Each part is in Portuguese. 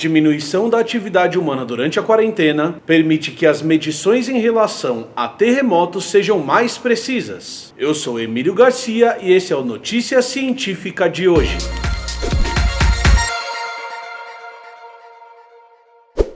Diminuição da atividade humana durante a quarentena permite que as medições em relação a terremotos sejam mais precisas. Eu sou Emílio Garcia e esse é o Notícia Científica de hoje.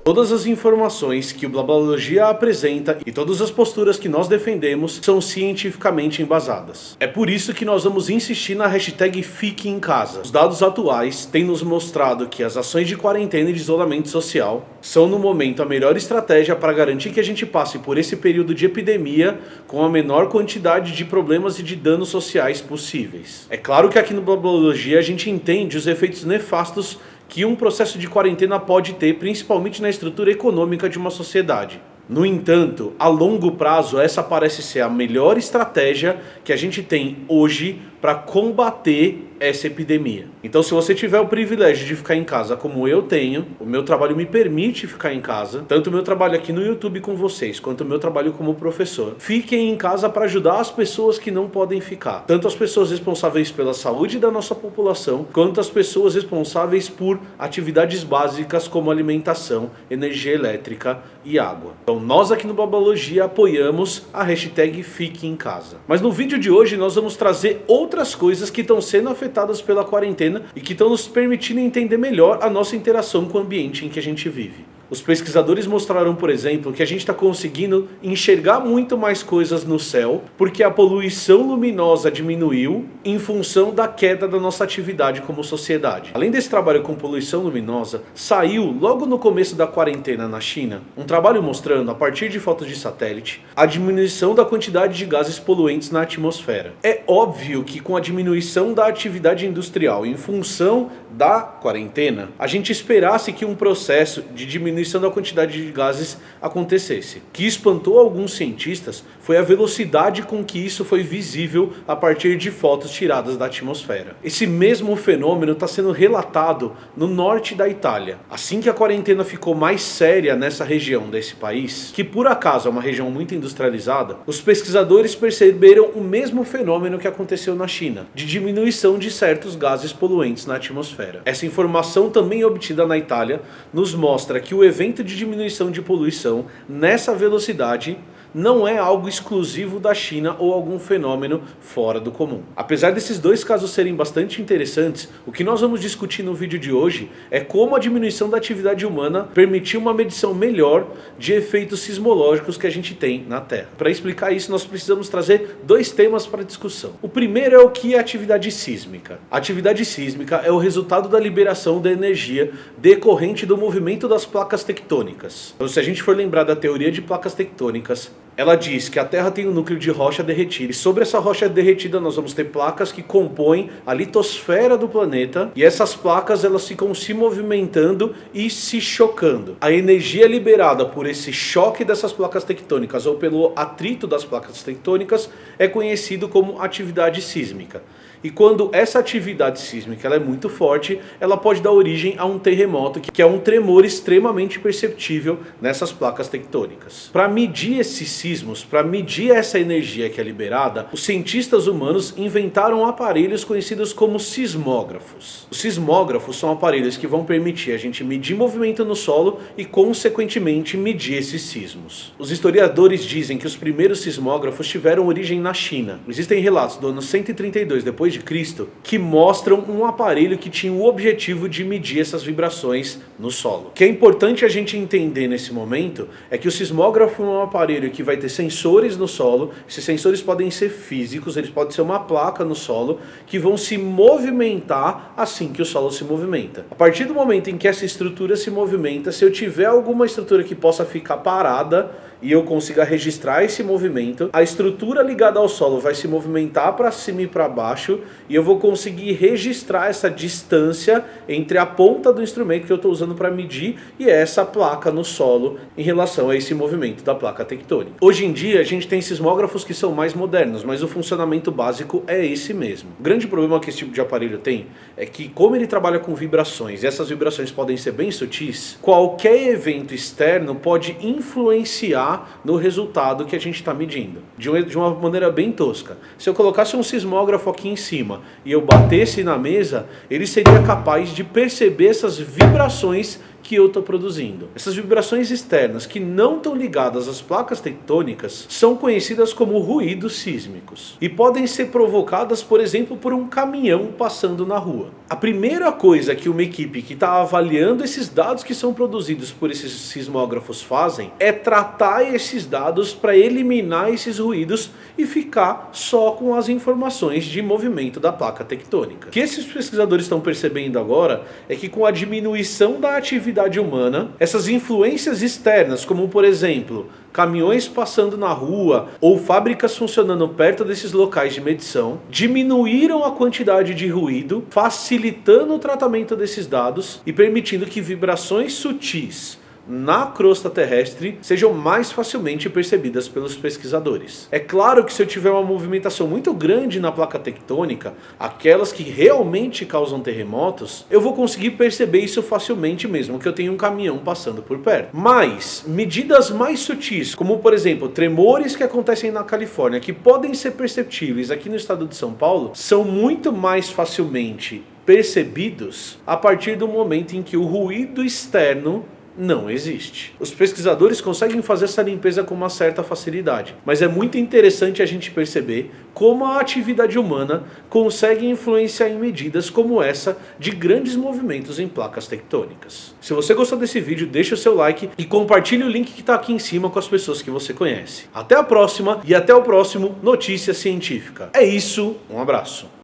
Todas as informações que o Blablalogia apresenta e todas as posturas que nós defendemos são cientificamente embasadas. É por isso que nós vamos insistir na hashtag Fique em Casa. Os dados atuais têm nos mostrado que as ações de quarentena e de isolamento social são no momento a melhor estratégia para garantir que a gente passe por esse período de epidemia com a menor quantidade de problemas e de danos sociais possíveis. É claro que aqui no Blablalogia a gente entende os efeitos nefastos que um processo de quarentena pode ter, principalmente na estrutura econômica de uma sociedade. No entanto, a longo prazo, essa parece ser a melhor estratégia que a gente tem hoje para combater essa epidemia. Então, se você tiver o privilégio de ficar em casa como eu tenho, o meu trabalho me permite ficar em casa, tanto o meu trabalho aqui no YouTube com vocês, quanto o meu trabalho como professor. Fiquem em casa para ajudar as pessoas que não podem ficar. Tanto as pessoas responsáveis pela saúde da nossa população, quanto as pessoas responsáveis por atividades básicas como alimentação, energia elétrica e água. Então, nós aqui no Blablalogia apoiamos a hashtag Fique em Casa. Mas no vídeo de hoje nós vamos trazer outras coisas que estão sendo afetadas pela quarentena e que estão nos permitindo entender melhor a nossa interação com o ambiente em que a gente vive. Os pesquisadores mostraram, por exemplo, que a gente está conseguindo enxergar muito mais coisas no céu porque a poluição luminosa diminuiu em função da queda da nossa atividade como sociedade. Além desse trabalho com poluição luminosa, saiu logo no começo da quarentena na China um trabalho mostrando, a partir de fotos de satélite, a diminuição da quantidade de gases poluentes na atmosfera. É óbvio que com a diminuição da atividade industrial em função da quarentena, a gente esperasse que um processo de diminuição da quantidade de gases acontecesse. O que espantou alguns cientistas foi a velocidade com que isso foi visível a partir de fotos tiradas da atmosfera. Esse mesmo fenômeno está sendo relatado no norte da Itália. Assim que a quarentena ficou mais séria nessa região desse país, que por acaso é uma região muito industrializada, os pesquisadores perceberam o mesmo fenômeno que aconteceu na China, de diminuição de certos gases poluentes na atmosfera. Essa informação também obtida na Itália nos mostra que o evento de diminuição de poluição nessa velocidade não é algo exclusivo da China ou algum fenômeno fora do comum. Apesar desses dois casos serem bastante interessantes, o que nós vamos discutir no vídeo de hoje é como a diminuição da atividade humana permitiu uma medição melhor de efeitos sismológicos que a gente tem na Terra. Para explicar isso, nós precisamos trazer dois temas para discussão. O primeiro é o que é atividade sísmica. A atividade sísmica é o resultado da liberação da energia decorrente do movimento das placas tectônicas. Então, se a gente for lembrar da teoria de placas tectônicas, ela diz que a Terra tem um núcleo de rocha derretida e sobre essa rocha derretida nós vamos ter placas que compõem a litosfera do planeta e essas placas elas ficam se movimentando e se chocando. A energia liberada por esse choque dessas placas tectônicas ou pelo atrito das placas tectônicas é conhecido como atividade sísmica. E quando essa atividade sísmica ela é muito forte, ela pode dar origem a um terremoto, que é um tremor extremamente perceptível nessas placas tectônicas. Para medir esses sismos, para medir essa energia que é liberada, os cientistas humanos inventaram aparelhos conhecidos como sismógrafos. Os sismógrafos são aparelhos que vão permitir a gente medir movimento no solo e, consequentemente, medir esses sismos. Os historiadores dizem que os primeiros sismógrafos tiveram origem na China. Existem relatos do ano 132 depois de Cristo que mostram um aparelho que tinha o objetivo de medir essas vibrações no solo. O que é importante a gente entender nesse momento é que o sismógrafo é um aparelho que vai ter sensores no solo. Esses sensores podem ser físicos, eles podem ser uma placa no solo que vão se movimentar assim que o solo se movimenta. A partir do momento em que essa estrutura se movimenta, se eu tiver alguma estrutura que possa ficar parada e eu consiga registrar esse movimento, a estrutura ligada ao solo vai se movimentar para cima e para baixo e eu vou conseguir registrar essa distância entre a ponta do instrumento que eu estou usando para medir e essa placa no solo em relação a esse movimento da placa tectônica. Hoje em dia a gente tem sismógrafos que são mais modernos, mas o funcionamento básico é esse mesmo. O grande problema que esse tipo de aparelho tem é que, como ele trabalha com vibrações e essas vibrações podem ser bem sutis, qualquer evento externo pode influenciar no resultado que a gente está medindo. De uma maneira bem tosca. Se eu colocasse um sismógrafo aqui em cima e eu batesse na mesa, ele seria capaz de perceber essas vibrações que eu estou produzindo. Essas vibrações externas que não estão ligadas às placas tectônicas são conhecidas como ruídos sísmicos e podem ser provocadas, por exemplo, por um caminhão passando na rua. A primeira coisa que uma equipe que está avaliando esses dados que são produzidos por esses sismógrafos fazem é tratar esses dados para eliminar esses ruídos e ficar só com as informações de movimento da placa tectônica. O que esses pesquisadores estão percebendo agora é que com a diminuição da atividade humana, essas influências externas, como por exemplo, caminhões passando na rua ou fábricas funcionando perto desses locais de medição, diminuíram a quantidade de ruído, facilitando o tratamento desses dados e permitindo que vibrações sutis na crosta terrestre sejam mais facilmente percebidas pelos pesquisadores. É claro que se eu tiver uma movimentação muito grande na placa tectônica, aquelas que realmente causam terremotos, eu vou conseguir perceber isso facilmente mesmo que eu tenha um caminhão passando por perto. Mas medidas mais sutis, como por exemplo tremores que acontecem na Califórnia, que podem ser perceptíveis aqui no estado de São Paulo, são muito mais facilmente percebidos a partir do momento em que o ruído externo não existe. Os pesquisadores conseguem fazer essa limpeza com uma certa facilidade, mas é muito interessante a gente perceber como a atividade humana consegue influenciar em medidas como essa de grandes movimentos em placas tectônicas. Se você gostou desse vídeo, deixa o seu like e compartilhe o link que está aqui em cima com as pessoas que você conhece. Até a próxima e até o próximo Notícia Científica. É isso, um abraço.